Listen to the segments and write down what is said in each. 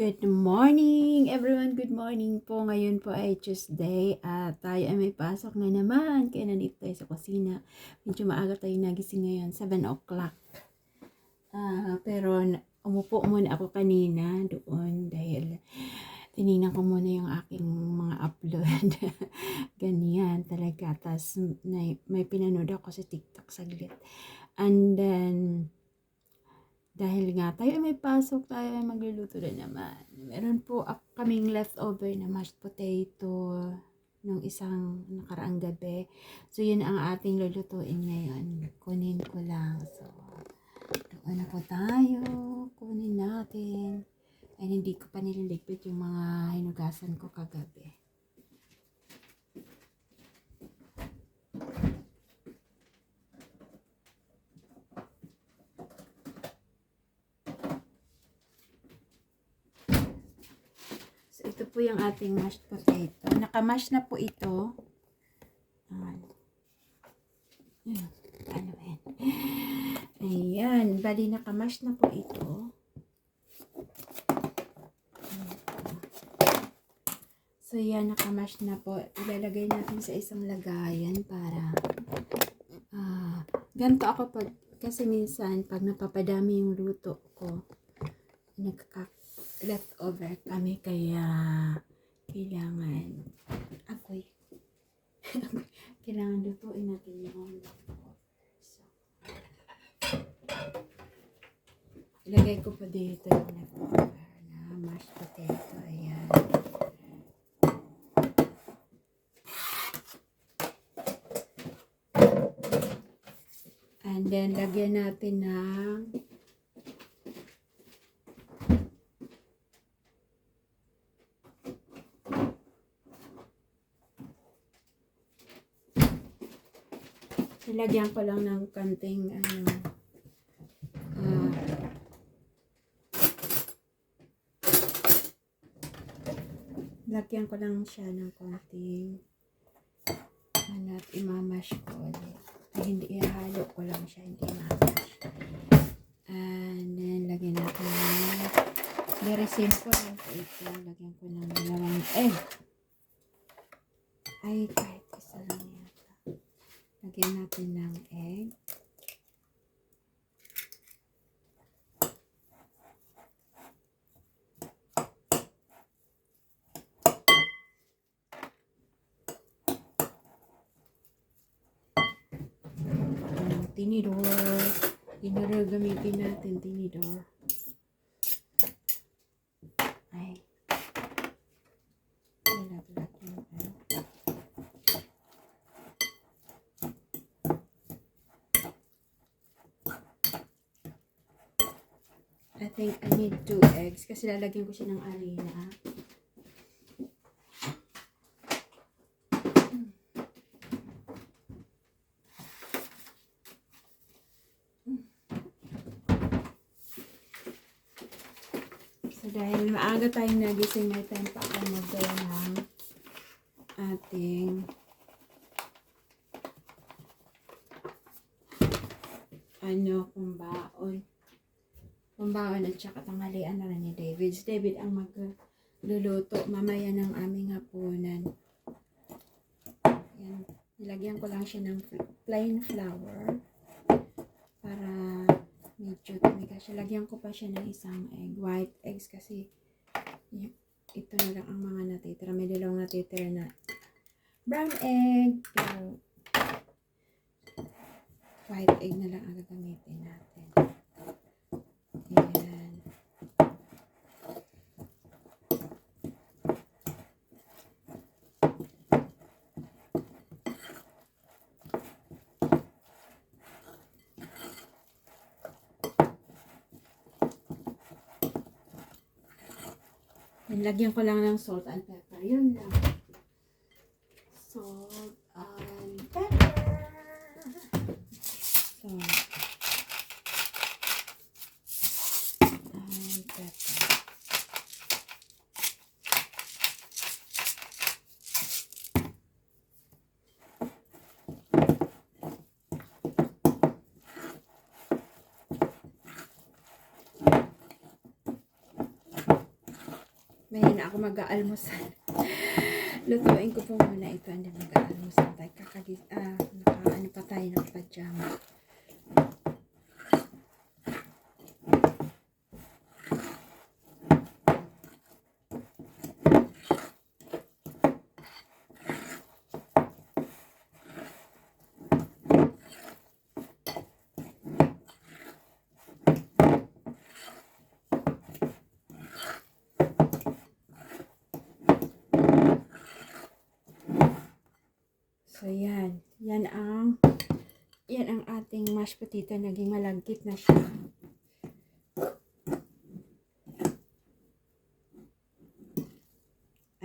Good morning everyone, good morning po. Ngayon po ay Tuesday at tayo ay may pasok na naman. Kaya nandito tayo sa kusina. Medyo maaga tayo nagising ngayon, 7 o'clock. Pero umupo muna ako kanina doon dahil tinignan ko muna yung aking mga upload. Ganyan talaga. Tapos may pinanood ako sa TikTok saglit. And then dahil nga tayo ay may pasok, tayo ay magluluto na naman. Meron po kaming leftover na mashed potato nung isang nakaraang gabi. So, yun ang ating lulutuin ngayon. Kunin ko lang. So, doon na po tayo. Kunin natin. Ay, hindi ko pa nililigpit yung mga hinugasan ko kagabi. Ito po yung ating mashed potato. Nakamash na po ito. Ayan. Bali, nakamash na po ito. So, yan. Nakamash na po. Ilalagay natin sa isang lagayan para ganito ako kasi minsan pag napapadami yung luto ko, leftover kami, kaya kailangan kailangan lutuin natin yung leftover. So, ilagay ko pa dito yung leftover na mashed potato. Ayan. And then, lagyan natin ng nilagyan ko lang ng kanting lagyan ko lang siya ng konting at imamash ko ulit. Ay, hindi, ihalo ko lang siya, hindi imamash. And then, lagyan natin ng very simple lang po ito. Lagyan ko ng 2 egg. Ay, kahit isa lang yata. Lagyan natin ng egg. Tinidor. Tinidor gamitin natin, tinidor. Ay. I think I need 2 eggs kasi lalagyan ko siya ng arena. So, dahil maaga tayong nagising, may time pa ako magawa ng ating kumbaon at saka tanghalian na rin ni David. Si David ang magluluto mamaya ng aming hapunan. Yan. Nilagyan ko lang siya ng plain flour para medyo tumigas siya. Lagyan ko pa siya ng isang egg, white eggs kasi ito na lang ang mga natitira. May dalawang natitira na brown egg. Pero white egg na lang ang gagamitin natin. Ayan. Lagyan ko lang ng salt and pepper. Yun lang. Salt and pepper. Salt and pepper. May na ako mag-aalmusal. Lutuin ko po muna ito. Hindi mag-aalmusal tayo. Naka-ano pa tayo ng pajama. So, yan. Yan ang ating mashed potato. Naging malagkit na siya.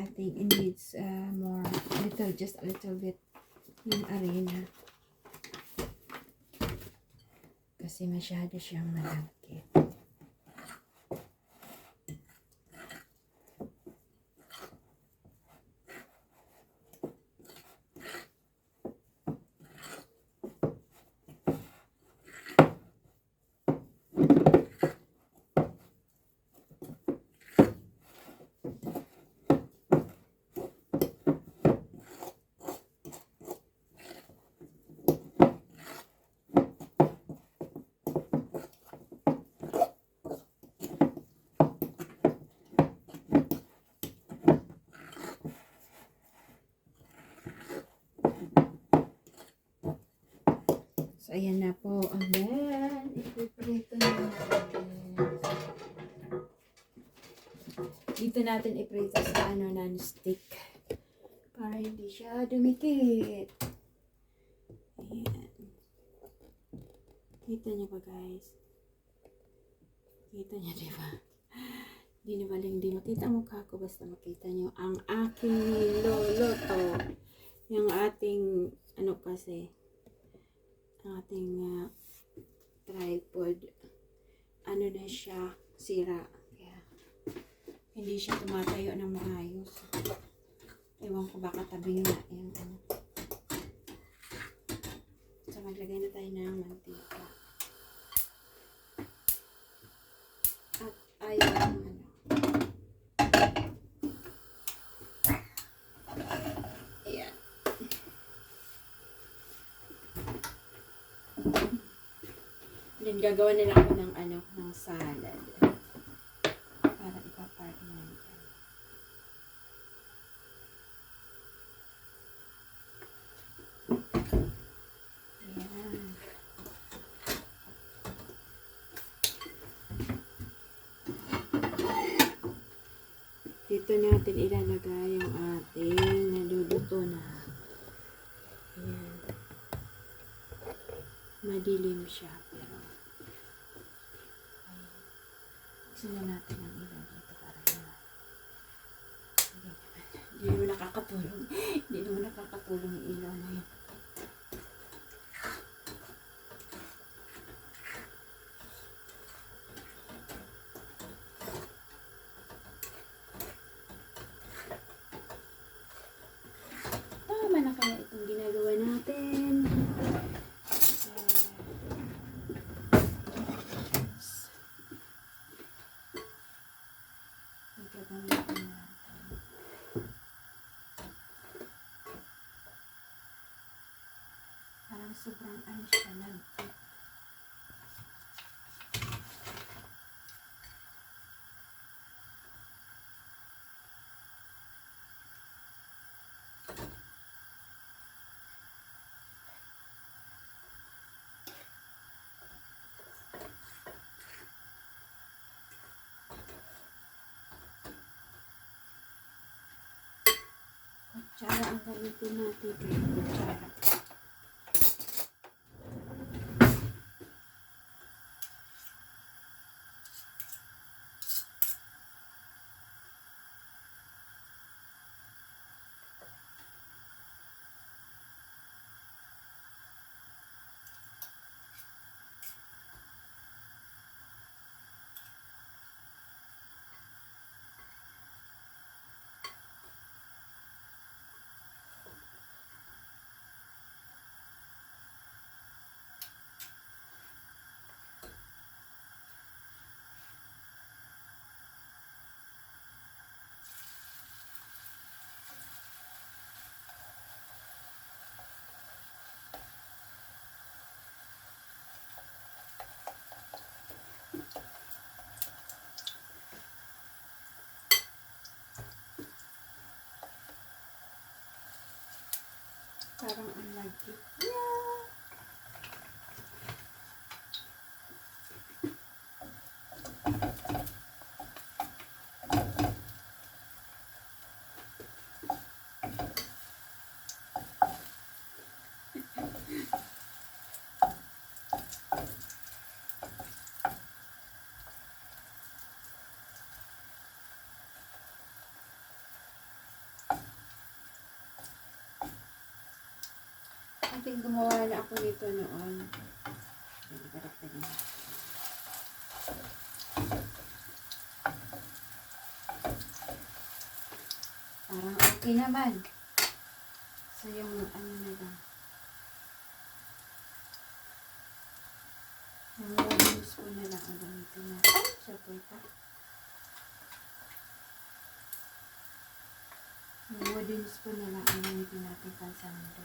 I think it needs just a little bit yung arena. Kasi masyado siyang malagkit. So, ayan na po. And then, ipiprito na natin. Dito natin iprito sa non-stick. Para hindi siya dumikit. Ayan. Kita niyo ba, guys? Kita niyo, diba? Hindi na baling di makita ang mukha ko. Basta makita niyo ang aking niloloto. Yung ating, ating tripod, na siya, sira. Kaya, hindi siya tumatayo ng maayos. Ewan ko baka tabi nga yung So, maglagay na tayo ng mantika. At ayaw ayan. Then, gagawa nila ako ng ng salad. Para ipapartner yan. Ayan. Dito natin ilalagay yung ating naluluto na. Ayan. Madilim siya, pero gusto na natin ang ilaw dito para hindi naman nakakatulong. Hindi naman nakakatulong yung ilaw na yun. Tama na kaya itong ginagawa natin. Parang sobrang siya nagkit. Kutsara ang gamitin natin. Kutsara. Parang ang lagkit. Yeah. I think gumawa na ako nito noon. Parang okay naman. So yung ano na lang. Yung wooden spoon na lang ang gamitin na. Ay, siya po ito. Yung wooden spoon na lang ang gamitin natin pansando.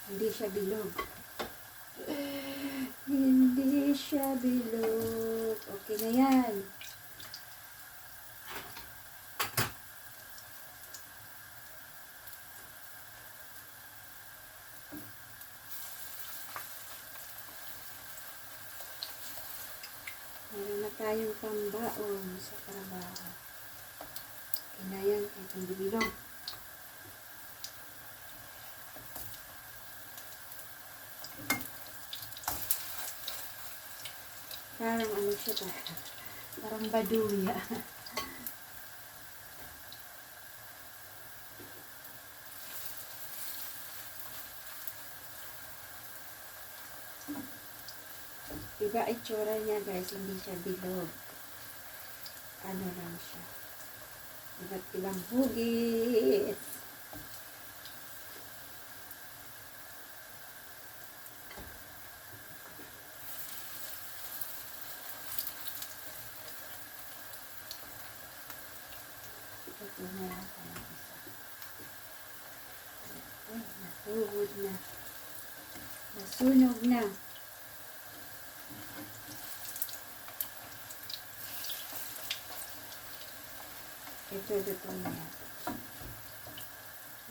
Hindi siya bilog. Hindi siya bilog. Okay na yan. Meron na tayong pambaon sa trabaho. Okay na yan. Kahit hindi bilog. Parang ano siya ba? Parang baduya. Diba itsura niya guys, hindi siya bilog. Ano lang siya. Iba't ibang hugis. Ito na lang tayo isa. Ay, nasuhod na. Nasunog na. Ito na yan.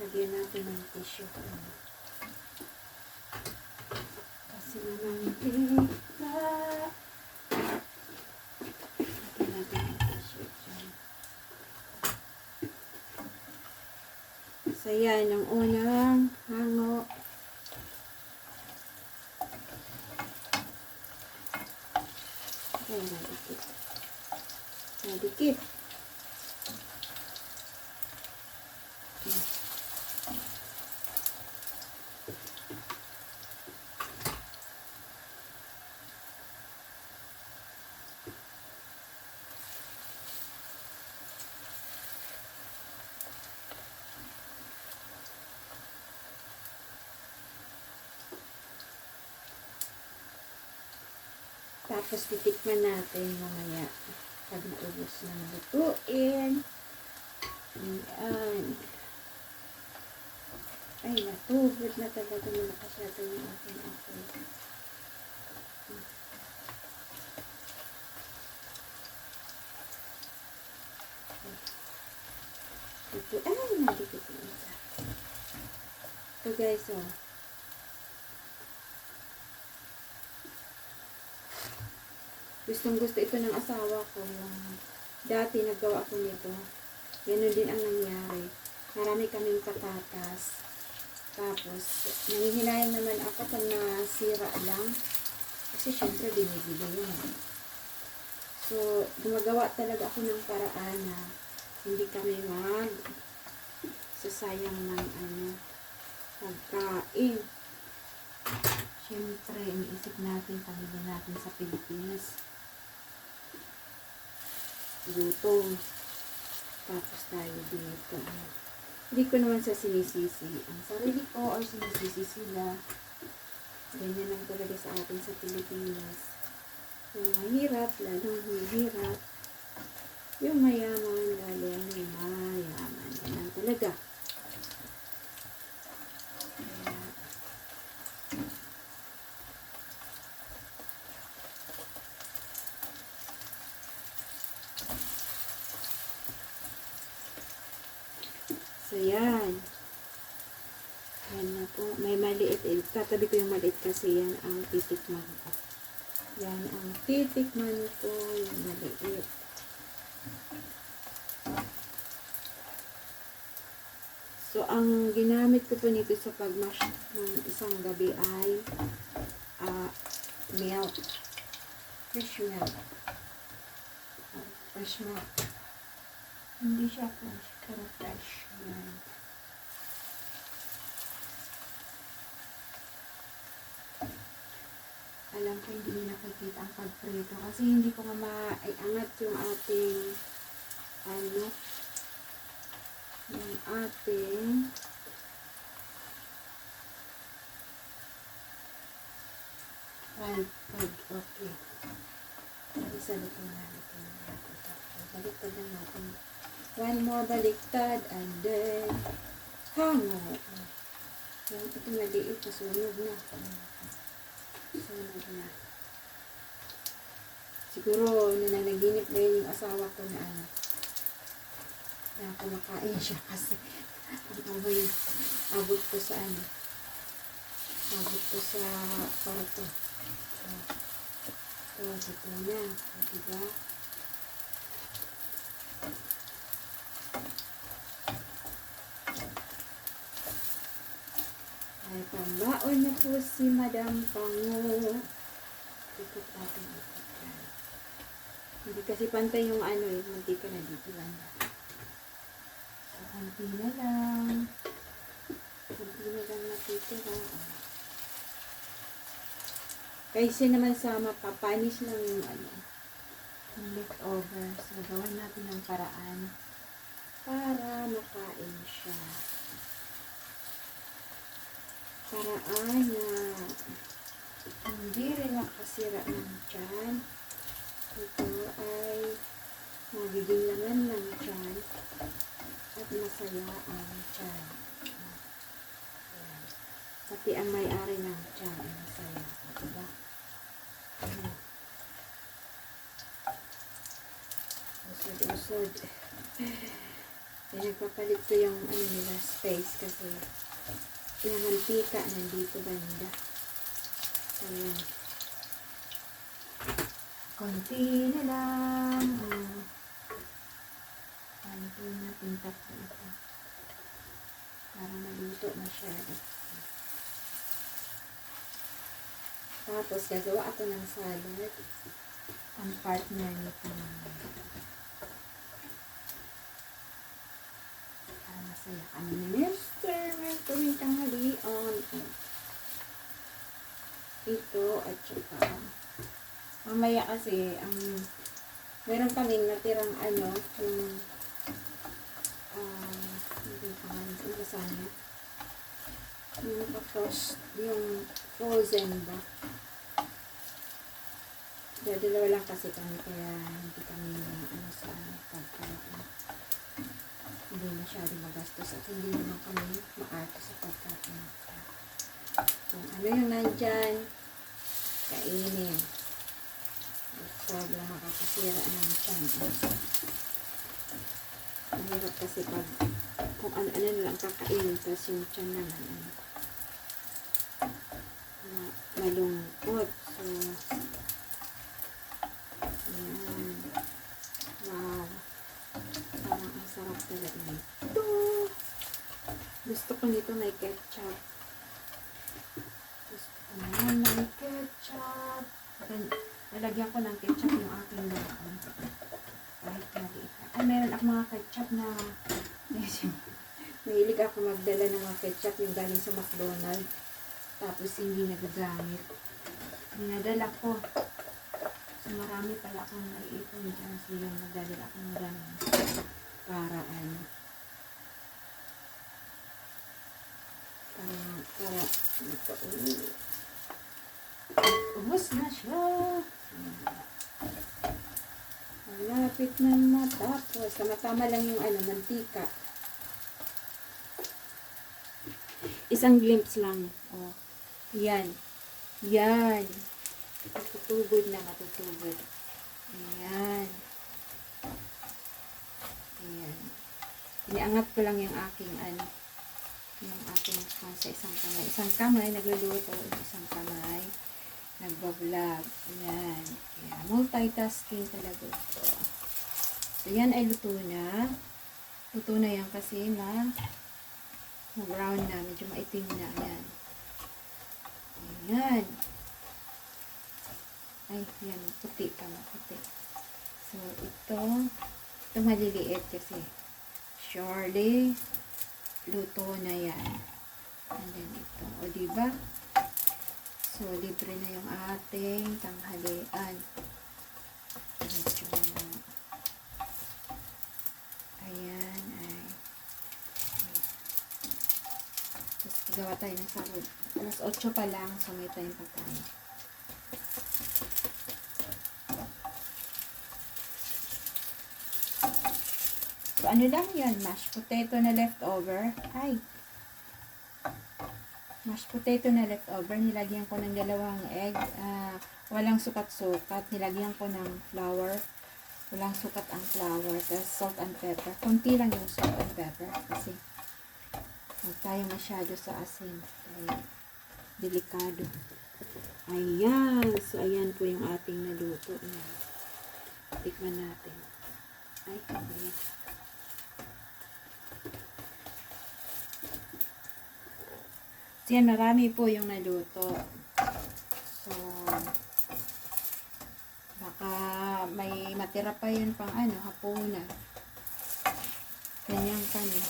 Lagyan natin ng tissue. Kasi namantika. Lagyan natin ng tissue dyan. So yan, ang unang hango. Ay, nadikit. Nadikit. Tapos titikman natin mamaya pag naubos na lutuin. Ayan. Ay, natubod na talaga na nakasyado yung aking apple. Ito, ay, nandito yung isa. Ito guys, oh. Gustong gusto ito ng asawa ko. Dati naggawa ko nito. Ganun din ang nangyari. Marami kaming patatas. Tapos, nangihinayang naman ako pag nasira lang. Kasi syempre binibili yun. So, gumagawa talaga ako ng paraan na hindi kami sasayang ng pagkain. Syempre, iniisip natin, pamilya natin sa Pilipinas. Gutom. Tapos tayo dito. Hindi ko naman sa sinisisi ang sarili ko or sinisisi sila. Ganyan lang talaga sa atin sa Pilipinas. Yung mahirap, lalong mahirap. Yung mayaman, lalong mayaman. Yan lang talaga. So, yan. Yan na po. May maliit. Tatabi ko yung maliit kasi yan ang titikman ko. Yan ang titikman ko. Yung maliit. So, ang ginamit ko po nito sa pagmash ng isang gabi ay milk. Fresh milk. Fresh milk. Hindi siya fresh, pero fresh. Yan. Alam ko hindi nyo nakikita ang pagprito kasi hindi ko nga maiangat yung ating yung ating tripod. Okay. Isa dito na natin. Baliktad lang natin. One more baliktad and then hango. Yan, ito maliit. Nasunog na. Sunog na. Siguro, nanaginip na yun yung asawa ko na na kumakain siya kasi ang amoy abot ko sa abot ko sa kwarto. So, dito na. Diba? Ay, pambaon na po si Madam Pango. Ikot natin ikot yan. Hindi kasi pantay yung mantika na dito lang. So, konti na lang. Konti na lang natitira. Kaysa naman sa mapapanis lang yung yung leftover. So, gawin natin ng paraan para makain siya. Paraan na hindi rin nakasira ng tiyan. Ito ay magiging laman ng tiyan at masaya ang tiyan. Pati ang may-ari ng tiyan ay masaya. Diba? Usod. Nagpapalit ko yung nila space kasi yung mantika nandito banda. Ayan. Konti na lang. Konti na pintak ko ito. Para maluto na siya. Tapos, gagawa ako ng salad. Ang partner nito naman. Para masaya kami ni Mr. May kaming tanghalian. Ito at saka mamaya kasi meron kaming natirang yung lasagna. Yung tapos yung frozen ba? Dalawa lang kasi kami kaya hindi kami sa pagkain. Hindi masyado magastos at hindi naman kami maarte sa pagkain. Kung ano yung nandyan, kainin. Huwag lang makakasira ng tiyan. Mahirap kasi pag kung ano-ano na lang kakainin tapos yung tiyan naman malungkot. So, ayan. Wow. Parang ang sarap talaga nito. Gusto ko nito may ketchup. Gusto ko naman may ketchup. Nalagyan ko ng ketchup yung aking lakon. Kahit maliit. Ay, meron ako mga ketchup na mahilig ako magdala ng mga ketchup yung galing sa McDonald's. Tapos hindi nagagamit. Dinadala ko. So, marami pala akong naiipon dyan. So, yung magdadala ako ng gano'n. Para ubos na siya. Malapit na matapos. Tama-tama lang yung mantika. Isang glimpse lang. Oh. Yan. Yan. Matutugod na matutugod. Ayan. Ayan. Iniangat ko lang yung aking yung aking phone sa isang kamay. Isang kamay nagluluto, isang kamay nagbablog. Yan. Kaya multitasking talaga ito. So yan ay luto na. Luto na yan kasi brown na, medyo maitim na. Yan. Ayan. Ay, yan. Puti pala. Puti. So, ito maliliit kasi. Surely, luto na yan. And then ito. O, diba? So, libre na yung ating tanghalian. Medyo, ayan, ay. Tapos, gawa tayo ng sahod. Alas 8 pa lang, so may time pa tayo. So, ano lang yan? Mashed potato na leftover. Ay! Mashed potato na leftover. Nilagyan ko ng 2 egg. Walang sukat-sukat. Nilagyan ko ng flour. Walang sukat ang flour. Tapos salt and pepper. Kunti lang yung salt and pepper. Kasi huwag tayo masyado sa asin. Ay, delikado. Ayan. So, ayan po yung ating naluto. Ayan. Tikman natin. Ay, ayan. So, yan, marami po yung naluto. So, baka may matira pa yun pang hapunan. Ganyan kami.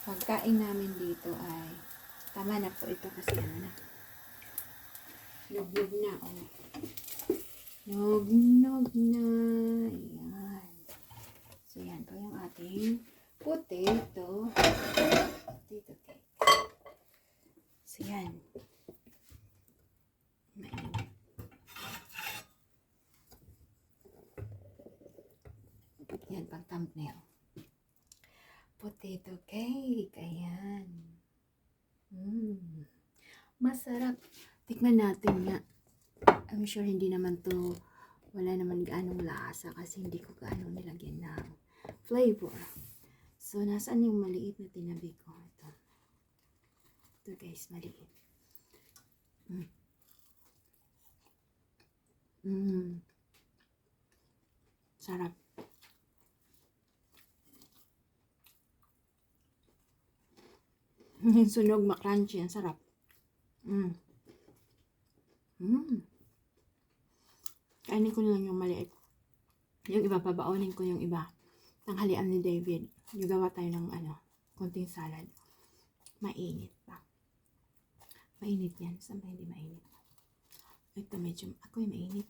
Pagkain namin dito ay tama na po ito kasi na. Nugnog na. Oh. Nugnog na. Ayan. So, yan po yung ating potato. Potato cake. So, yan. Mainit. Yan, pang thumbnail. Potato cake. Ayan. Masarap. Tikman natin nga. I'm sure hindi naman to, wala naman gaanong lasa kasi hindi ko gaanong nilagyan ng flavor. So, nasaan yung maliit na tinabi ko? Ito guys, maliit. Sarap. Sunog, makrunchy. Ang sarap. Kainin ko lang yung maliit. Yung iba, pabaonin ko yung iba. Tanghalian ni David. Yung gawa tayo ng konting salad. Mainit pa. Mainit yan. Saan ba hindi mainit? Ito medyo, ako yung mainit.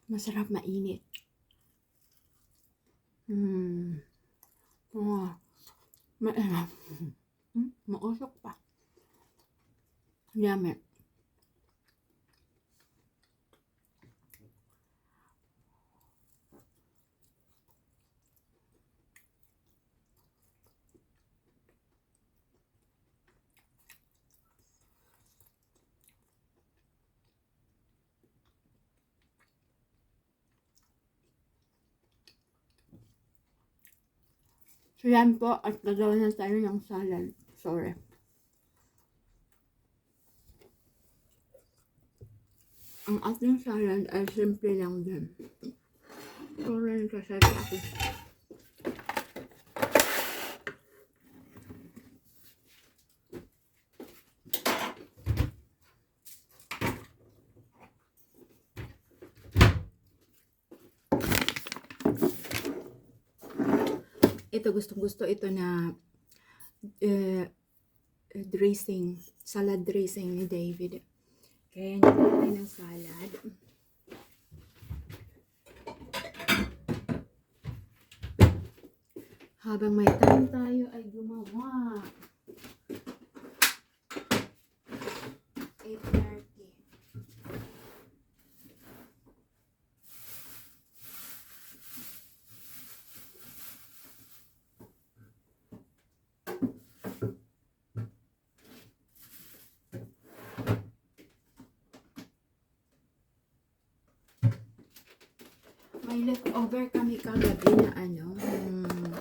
Masarap mainit. Mausok pa. Yummy. So, yan po. At gagawa na tayo ng salad. Sorry. Ang ating salad ay simple lang din. Sorry, kasi ako. Ito, gustong-gusto ito na dressing, salad dressing ni David. Kaya nilagay ng salad. Habang may time tayo ay gumawa. 8:30. May leftover kami kagabi na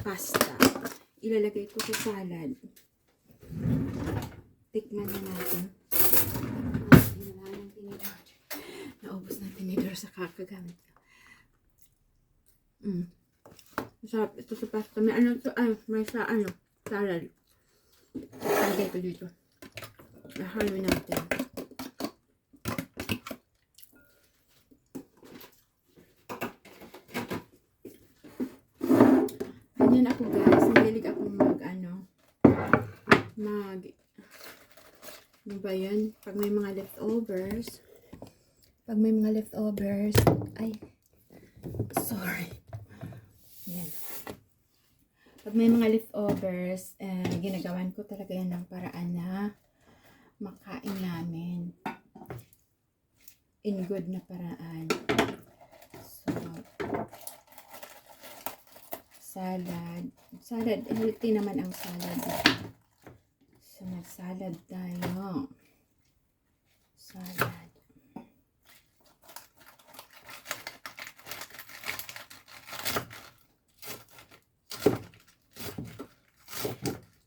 pasta. Ilalagay ko sa salad. Tikman na natin. Wala nang tinidor. Naubos na tinidor sa kakagamit ko. Masarap ito sa pasta. May may salad. Lagay ko dito. Nahalo natin. Ganyan ako guys. Nahilig akong ano ba yan? Pag may mga leftovers. Ay. Sorry. Yan. Pag may mga leftovers, ginagawan ko talaga yan ng paraan na makain namin. In good na paraan. So, salad. Healthy naman ang salad. So, mag-salad tayo. Salad.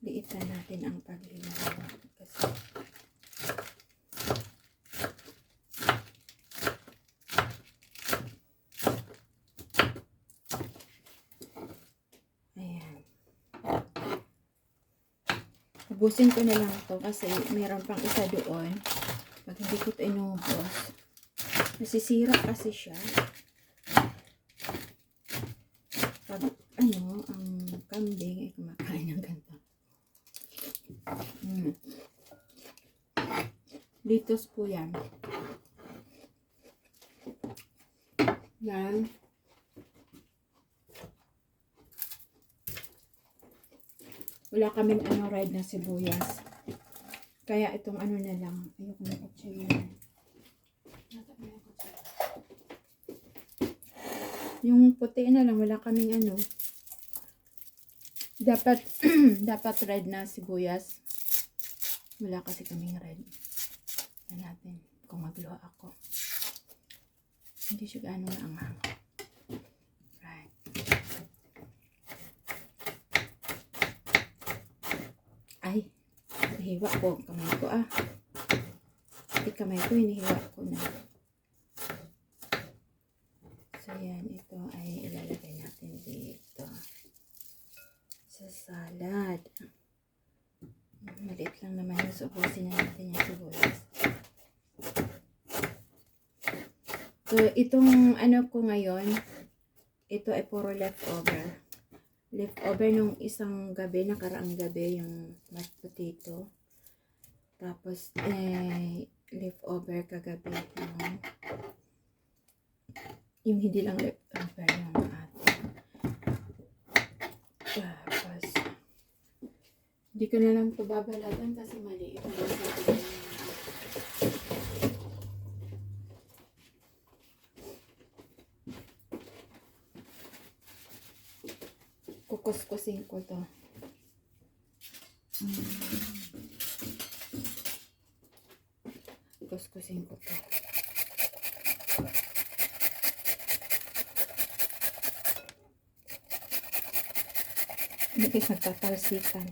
Liitan natin ang paglilaro. Kasi ubusin ko na lang to kasi meron pang isa doon. Pag hindi ko ito inubos, nasisira kasi siya. Pag ang kambing ay kumakain ng ganito. Litos po yan. Yan. Wala kaming red na sibuyas. Kaya itong na lang. Ayoko na kutsaya yan. Yung puti na lang. Wala kaming Dapat, dapat red na sibuyas. Wala kasi kaming red. Yan natin. Kung magluha ako. Hindi siya gaano na anghang. Ay, nahiwa ko ang kamay ko kamay ko, hinihiwa ko na. So, yan. Ito ay ilalagay natin dito. Sa salad. Maliit lang naman yung subusin na natin yung sibuyas. So, itong ko ngayon, ito ay puro leftover. Leftover nung isang gabi, nakaraang gabi, yung mashed potato. Tapos, leftover kagabi. Yung hindi lang leftover ng atin. Tapos, hindi ko na lang ito babalatan kasi maliit. Kukuskusin ko to. Kuskusin ko to. Hindi magtatalsikan.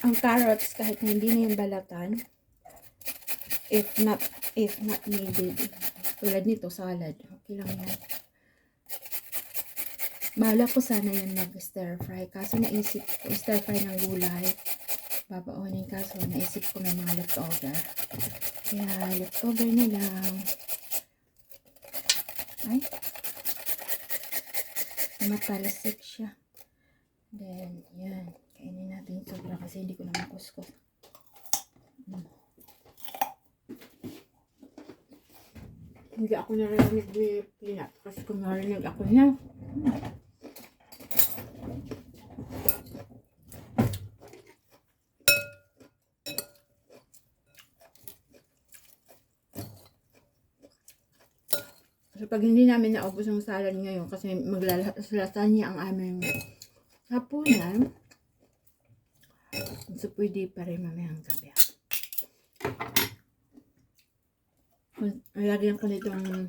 Ang carrots, kahit hindi na yung balatan, if not needed, tulad nito, salad, okay lang yan. Bala ko sana yung mag-stir fry. Kaso naisip ko, stir fry ng gulay. Babaonin kaso naisip ko may mga leftover. Kaya leftover na lang. Ay. Matalasik siya. Then, yan. Kainin natin sobra kasi hindi ko na makuskus. Hindi ako narinig ni Peanut. Kasi kung narinig ako niya. So, pag hindi namin naubos ang salad ngayon, kasi maglalasanya ang aming hapunan, so pwede pa rin mamayang gabi. Lagyan ko nitong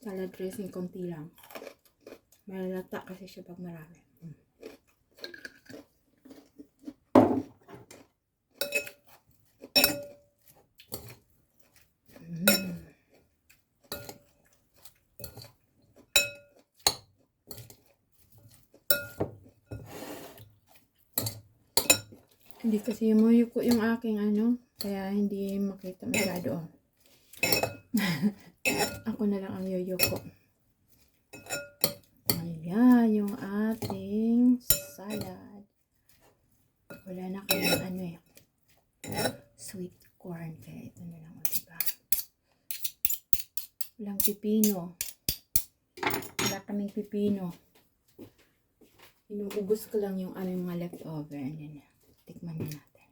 salad dressing konti lang. Malata kasi siya pag marami. Hindi kasi yumuyuko yung aking kaya hindi makita masyado. Ako na lang ang yuyuko. Ayan, yung ating salad. Wala na kayong sweet corn. Kaya ito na lang, diba? Walang pipino. Wala kaming pipino. Inuubos ko lang yung aming mga leftover. Ayan na. Tikman na natin.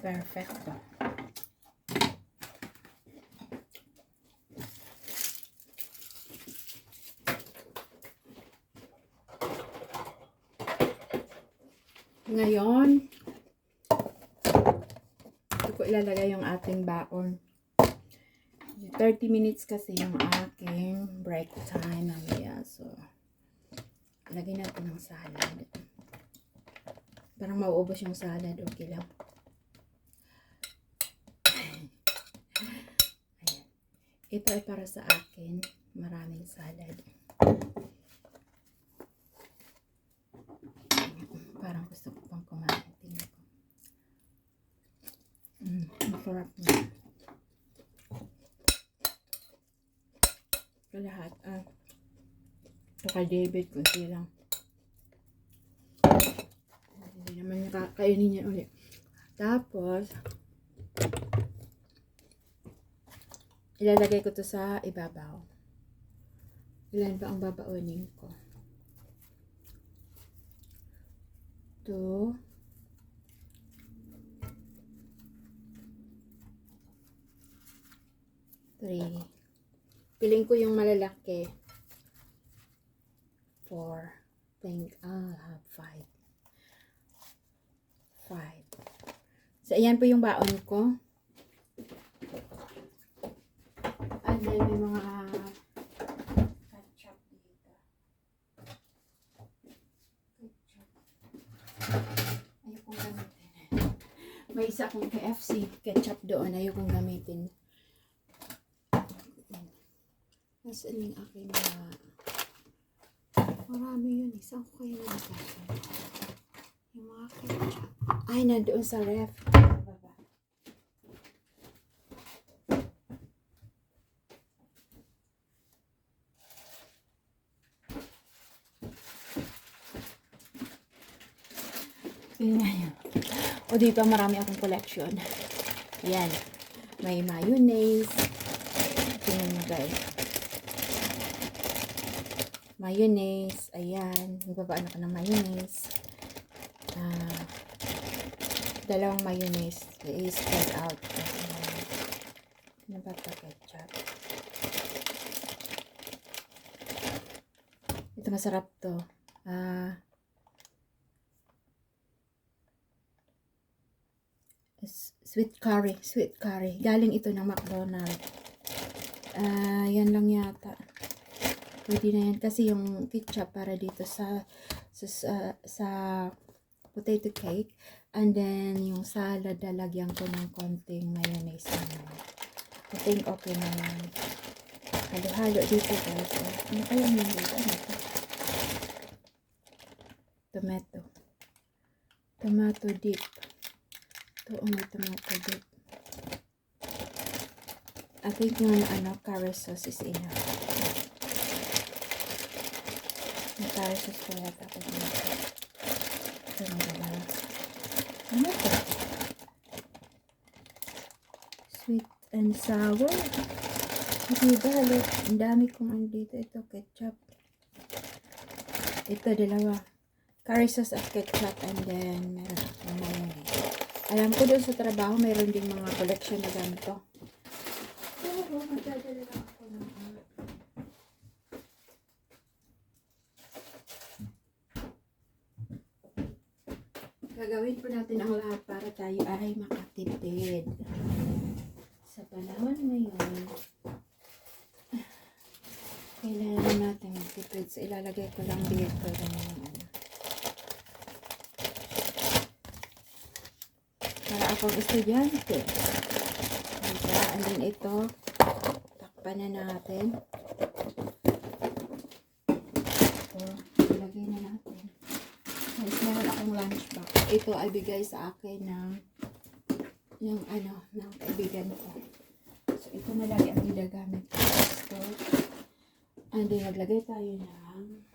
Perfecto. Ngayon, ito ko ilalagay yung ating baon. 30 minutes kasi yung aking break time mamaya. So, lagyan natin ng salad. Parang mauubos yung salad. Okay lang. Ayan. Ito ay para sa akin. Maraming salad. Parang gusto ko pang kumain. Tingnan ko. Masarap na. Lahat. Ito kay David, kunti lang. Hindi naman nakakainin niya ulit. Tapos, ilalagay ko to sa ibabaw. Ilan ba ang babaunin ko? 2, 3. Piling ko yung malalaki. 4. Think I'll have 5. So, ayan po yung baon ko. And then, may mga ketchup dito. Ayokong gamitin. May isa akong KFC ketchup doon. Ayokong gamitin. Nasaan yung aking marami yun. Saan ko kayo nagkakasin? Yung mga ketchup. Ay, nandoon sa ref. Baba. Tingnan nyo. O dito, marami akong collection. Yan. May mayonnaise. Tingnan nyo guys. Mayonnaise. Ayan. Nagbabaan ako ng mayonnaise. Dalawang mayonnaise. I-spread out. Ano ba ito? Ketchup. Ito masarap to. Sweet curry. Sweet curry. Galing ito ng McDonald's. Yan lang yata. Pwede na yan. Kasi yung ketchup para dito sa potato cake. And then, yung salad, lalagyan ko ng konting mayonnaise naman. I think okay na yan. Halo-halo dito guys. Ano kaya yung dito? Ano ito? Tomato. Tomato dip. Ito, may tomato dip. I think yung curry sauce is enough. May curry sauce ko yata ako dito. Ito na ba? Ano ito? Sweet and sour. Diba? Ang dami kong andito. Ito, ketchup. Ito, dalawa. Curry sauce at ketchup. And then, meron akong mayonnaise. Alam ko doon sa trabaho, mayroon din mga collection na ganito. Oo, magdadala lang ako ng Gagawin po natin ang lahat para tayo ay makatipid. Sa panahon ngayon, kailangan natin magtipid. So, ilalagay ko lang dito yung para akong estudyante. Diba? And then ito, takpan na natin. Ito, ilagay na natin. Guys, meron akong lunch box. Ito ay bigay sa akin ng kaibigan ko. So, ito na lagi ang ginagamit ko. Ito. And then, naglagay tayo ng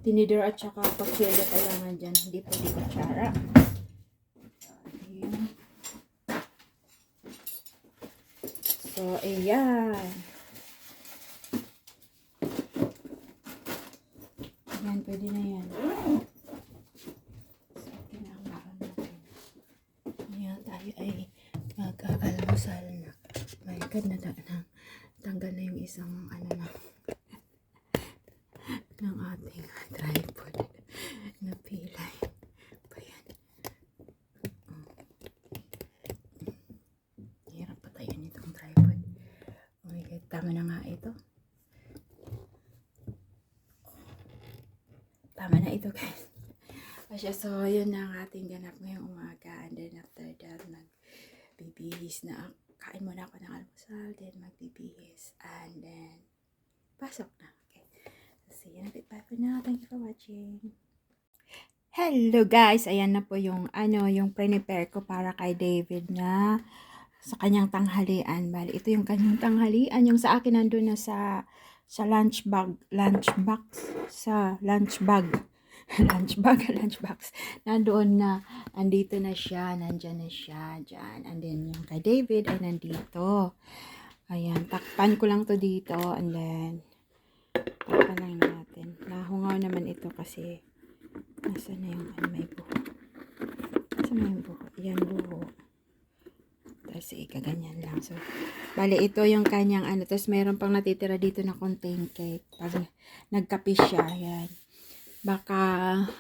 tinidor at saka pagkilo kailangan dyan. Hindi pwede kutsara. So, ayan. Ayan, pwede na yan. So, kinakaon natin. Ayan, tayo ay mag-aalmusal na. My God, tanggal na yung isang ng ating tripod na pilay. Ayan. Hirap patayin itong tripod. Oh my God, tama na nga ito. Tama na ito, guys. So, yun na ang ating ganap ngayong umaga. And then after that, magbibihis na. Kain muna ako ng almusal. Then magbibihis. And then, pasok na. Okay. So, see you in a bit. Bye for now. Thank you for watching. Hello, guys. Ayan na po yung, yung prepare ko para kay David na sa kanyang tanghalian. Bali, ito yung kanyang tanghalian. Yung sa akin nandun na sa lunch box. Nandoon na, andito na siya, nandyan na siya, dyan. And then, yung kay David ay nandito. Ayan, takpan ko lang to dito. And then, takpan lang natin. Nahungaw naman ito kasi, nasa na yung, may buho. Nasa na yung buho? Ayan, buho. Tapos, ikaganyan lang. So, bali, ito yung kanyang, tapos mayroon pang natitira dito na konting cake. Pag nagkape siya, ayan. Baka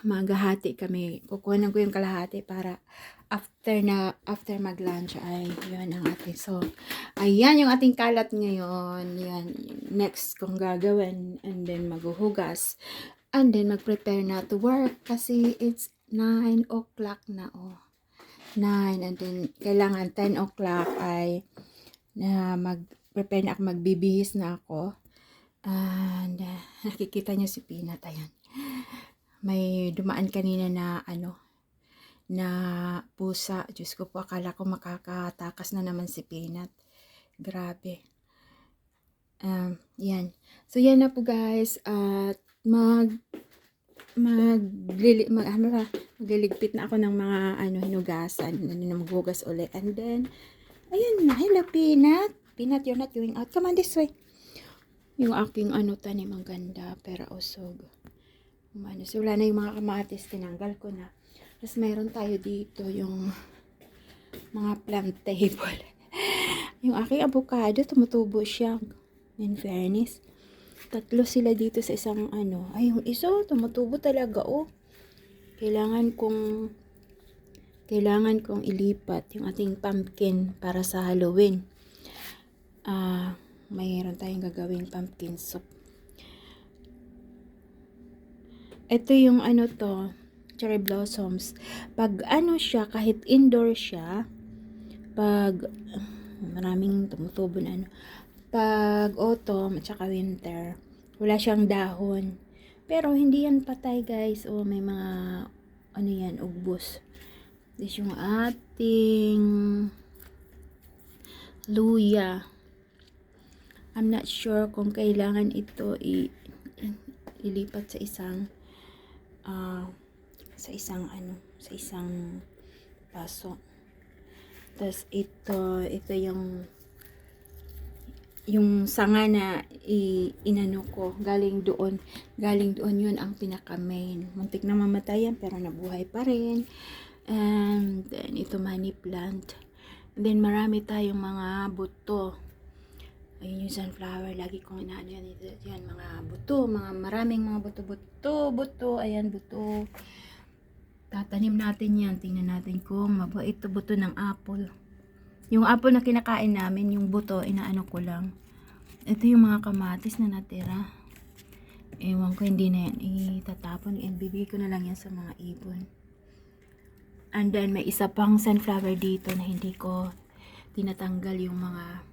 maghahati kami. Kukuhanan ko yung kalahati para after mag-lunch ay yun ang ating. So, ayan yung ating kalat ngayon. Yan. Next kong gagawin. And then maghuhugas. And then mag-prepare na to work. Kasi it's 9 o'clock na. 9. And then kailangan 10 o'clock ay mag-prepare na ako. Magbibihis na ako. And nakikita niyo si Peanut. Ayan. May dumaan kanina na na pusa. Diyos ko po, akala ko makakatakas na naman si Peanut. Grabe. Yan. So, yan na po guys. At magliligpit na ako ng mga hinugasan. Maghugas ulit. And then, ayun na. Hello, Peanut. Peanut, you're not going out. Come on this way. Yung aking tanim ang ganda. Pero usog. So, wala na yung mga kamatis, tinanggal ko na. Tapos, mayroon tayo dito yung mga plant table. Yung aking avocado, tumutubo siya. In fairness. 3 sila dito sa isang Ay, yung isa, tumutubo talaga, Kailangan kong ilipat yung ating pumpkin para sa Halloween. Mayroon tayong gagawing pumpkin soup. Ito yung cherry blossoms. Pag siya, kahit indoor siya, pag maraming tumutubo na pag autumn at saka winter, wala siyang dahon. Pero hindi yan patay, guys. May mga ugbos. This yung ating luya. I'm not sure kung kailangan ito ilipat sa isang paso. Tapos ito yung sanga na inano ko, galing doon yun ang pinaka main. Muntik na mamatayan pero nabuhay pa rin. And then ito money plant. And then marami tayong mga buto. Ayun yung sunflower. Lagi kong inaano yan. Yan, mga buto. Maraming mga buto. Ayan, buto. Tatanim natin yan. Tingnan natin kung mabait ito buto ng apple. Yung apple na kinakain namin, yung buto, inaano ko lang. Ito yung mga kamatis na natira. Ewan ko, hindi na yan itatapon. Ibibigay ko na lang yan sa mga ibon. And then, may isa pang sunflower dito na hindi ko tinatanggal yung mga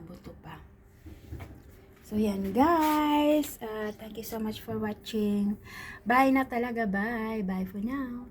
buto pa. So, yan guys. Thank you so much for watching. Bye na talaga. Bye. Bye for now.